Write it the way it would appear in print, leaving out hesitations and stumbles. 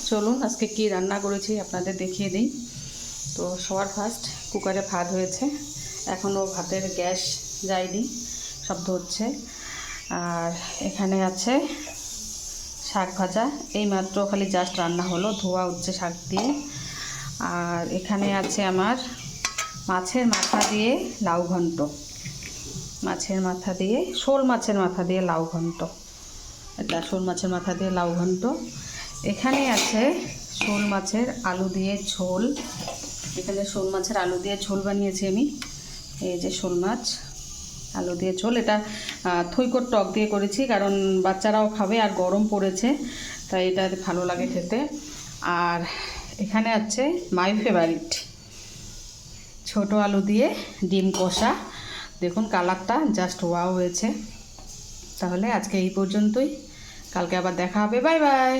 চলুন আজকে কি রান্না করেছি আপনাদের দেখিয়ে দিই। তো সবার ফার্স্ট কুকারে ভাত হয়েছে, এখনও ভাতের গ্যাস যায়নি, শব্দ হচ্ছে। আর এখানে আছে শাক ভাজা, এইমাত্র খালি জাস্ট রান্না হলো, ধোয়া উঠছে শাক দিয়ে। আর এখানে আছে আমার মাছের মাথা দিয়ে লাউ ঘন্ট, মাছের মাথা দিয়ে শোল মাছের মাথা দিয়ে লাউ ঘন্ট, এটা শোল মাছের মাথা দিয়ে লাউ ঘন্ট। এখানে আছে শোল মাছের আলু দিয়ে ঝোল, এখানে শোল মাছের আলু দিয়ে ঝোল বানিয়েছি আমি। এই যে শোল মাছ আলু দিয়ে ঝোল, এটা থইকর টক দিয়ে করেছি, কারণ বাচ্চারাও খাবে আর গরম পড়েছে, তাই এটা ভালো লাগে খেতে। আর এখানে আছে মাই ফেভারিট ছোট আলু দিয়ে ডিম কষা, দেখুন কালারটা জাস্ট ওয়াও হয়েছে। তাহলে আজকে এই পর্যন্তই, কালকে আবার দেখা হবে, বাই বাই।